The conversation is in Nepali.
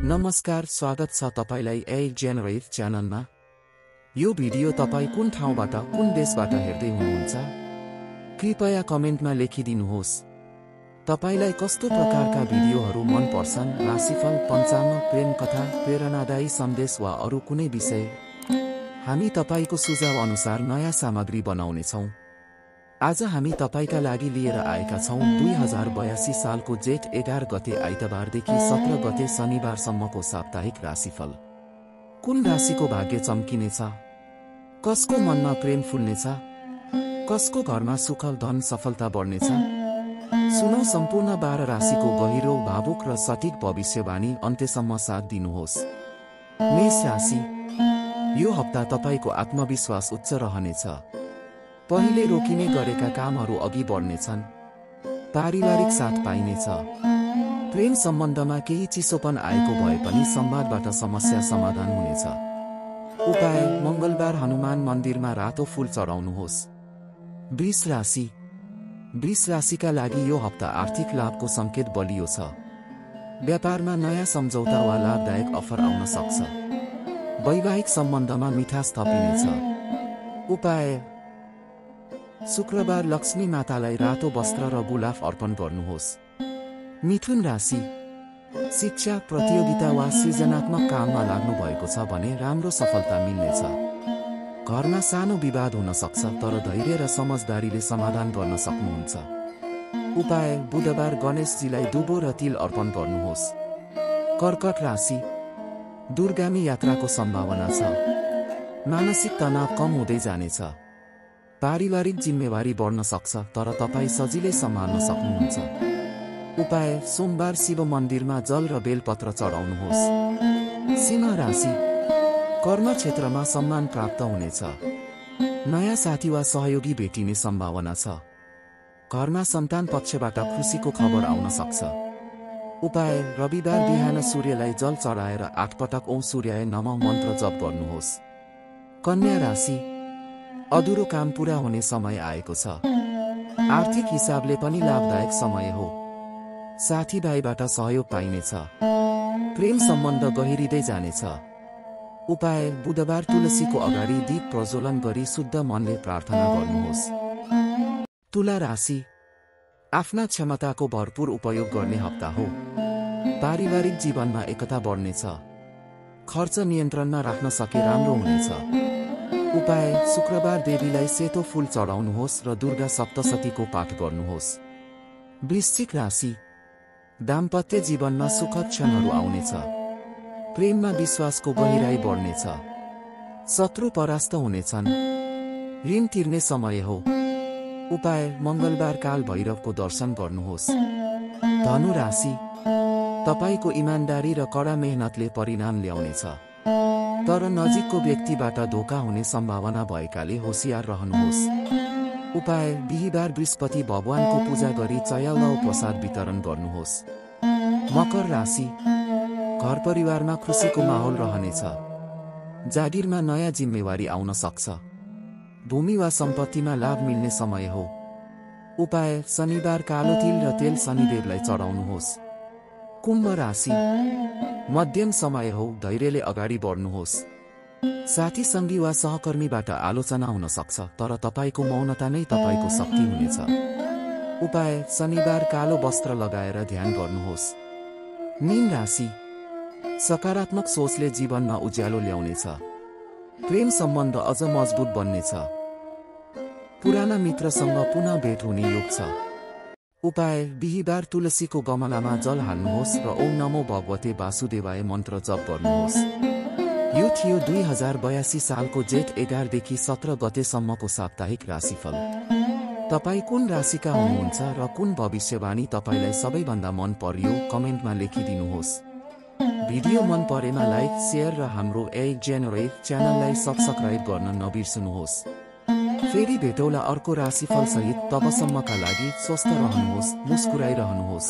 नमस्कार, स्वागत छ तपाईलाई ए जेनरेट च्यानलमा। यो भिडियो तपाई कुन ठाउँबाट कुन देशबाट हेर्दै हुनुहुन्छ? कृपया कमेन्टमा लेखिदिनुहोस्। तपाईलाई कस्तो प्रकारका भिडियोहरू मन पर्छन्? राशिफल, पञ्चाङ्ग, प्रेम कथा, प्रेरणादायी सन्देश वा अरू कुनै विषय? हामी तपाईको सुझाव अनुसार नयाँ सामग्री बनाउनेछौँ। आज हामी तपाईका लागि लिएर आएका छौँ 2082 सालको जेठ 11 गते आइतबारदेखि 17 गते शनिबारसम्मको साप्ताहिक राशिफल। कुन राशिको भाग्य चम्किनेछ? कसको मनमा प्रेम फुल्नेछ? कसको घरमा सुख, धन, सफलता बढ्नेछ? सुनौ सम्पूर्ण 12 राशिको गहिरो, भावुक र सटीक भविष्यवाणी। अन्त्यसम्म साथ दिनुहोस्। मेष राशि, यो हप्ता तपाईको आत्मविश्वास उच्च रहनेछ। पहिले रोकिने गरेका कामहरू अघि बढ्नेछन्। पारिवारिक साथ पाइनेछ। प्रेम सम्बन्धमा केही चिसोपन आएको भए पनि संवादबाट समस्या समाधान हुनेछ। उपाय: मंगलबार हनुमान मन्दिरमा रातो फूल चढाउनुहोस्। वृष राशि, वृष राशिका लागि यो हप्ता आर्थिक लाभको संकेत बलियो छ। व्यापारमा नयाँ सम्झौता वा लाभदायक अफर आउन सक्छ। वैवाहिक सम्बन्धमा मिठास थपिनेछ। उपाय: शुक्रबार लक्ष्मी मातालाई रातो वस्त्र र गुलाफ अर्पण गर्नुहोस्। मिथुन राशि, शिक्षा, प्रतियोगिता वा सृजनात्मक काममा लाग्नु भएको छ भने राम्रो सफलता मिल्नेछ। घरमा सानो विवाद हुन सक्छ, तर धैर्य र समझदारीले समाधान गर्न सक्नुहुन्छ। उपाय: बुधबार गणेशजीलाई दुबो र तिल अर्पण गर्नुहोस्। कर्कट राशि, दूरगामी यात्राको सम्भावना छ। मानसिक तनाव कम हुँदै जानेछ। पारिवारिक जिम्मेवारी बढ्न सक्छ, तर तपाईँ सजिलै सम्हाल्न सक्नुहुन्छ। उपाय: सोमबार शिव मन्दिरमा जल र बेलपत्र चढाउनुहोस्। सिंह राशि, कर्म क्षेत्रमा सम्मान प्राप्त हुनेछ। नयाँ साथी वा सहयोगी भेटिने सम्भावना छ। घरमा सन्तान पक्षबाट खुसीको खबर आउन सक्छ। उपाय: रविबार बिहान सूर्यलाई जल चढाएर 8 पटक ओम सूर्याय नमः मन्त्र जप गर्नुहोस्। कन्या राशि, अधुरो काम पूरा हुने समय आएको छ। आर्थिक हिसाबले पनि लाभदायक समय हो। साथीभाइबाट सहयोग पाइनेछ। प्रेम सम्बन्ध गहिरिँदै जानेछ। उपाय: बुधबार तुलसीको अगाडि दीप प्रज्वलन गरी शुद्ध मनले प्रार्थना गर्नुहोस्। तुला राशि, आफ्ना क्षमताको भरपूर उपयोग गर्ने हप्ता हो। पारिवारिक जीवनमा एकता बढ्नेछ। खर्च नियन्त्रणमा राख्न सके राम्रो हुनेछ। उपाय: शुक्रबार देवीलाई सेतो फूल चढाउनुहोस् र दुर्गा सप्तशतीको पाठ गर्नुहोस्। वृश्चिक राशि, दाम्पत्य जीवनमा सुखद क्षणहरू आउनेछ। प्रेममा विश्वासको गहिराई बढ्नेछ। शत्रु परास्त हुनेछन्। ऋण तिर्ने समय हो। उपाय: मंगलबार काल भैरवको दर्शन गर्नुहोस्। धनु राशि, तपाईको इमानदारी र कडा मेहनतले परिणाम ल्याउनेछ। तर नजिकको व्यक्तिबाट धोका हुने सम्भावना भएकाले होशियार रहनुहोस्। उपाय: बिहीबार बृहस्पति भगवानको पूजा गरी चयाउ प्रसाद वितरण गर्नुहोस्। मकर राशि, घर परिवारमा खुसीको माहौल रहनेछ। जागिरमा नयाँ जिम्मेवारी आउन सक्छ। भूमि वा सम्पत्तिमा लाभ मिल्ने समय हो। उपाय: शनिबार कालो तिल र तेल शनिदेवलाई चढाउनुहोस्। कुम्भ राशि, मध्यम समय हो, धैर्यले अगाडि बढ्नुहोस्। साथी सङ्गी वा सहकर्मीबाट आलोचना हुन सक्छ, तर तपाईको मौनता नै तपाईको शक्ति हुनेछ। उपाय: शनिबार कालो वस्त्र लगाएर ध्यान गर्नुहोस्। मीन राशि, सकारात्मक सोचले जीवनमा उज्यालो ल्याउनेछ। प्रेम सम्बन्ध अझ मजबुत बन्नेछ। पुराना मित्रसँग पुनः भेट हुने योग छ। उपाय: बिहीबार तुलसीको गमलामा जल हाल्नुहोस् र ओम नमो भगवते वासुदेवाय मन्त्र जप गर्नुहोस्। यो थियो 2082 सालको जेठ 11 देखि 17 गतेसम्मको साप्ताहिक राशिफल। तपाई कुन राशिका हुनुहुन्छ र कुन भविष्यवाणी तपाईलाई सबैभन्दा मन पर्यो? कमेन्टमा लेखिदिनुहोस्। भिडियो मन परेमा लाइक, शेयर र हाम्रो ए जेनरेट च्यानललाई सब्स्क्राइब गर्न नबिर्सनुहोस्। फेरि भेटौला अर्को राशिफल सहित। तबसम्मका लागि स्वस्थ रहनुहोस्, मुस्कुराइरहनुहोस्।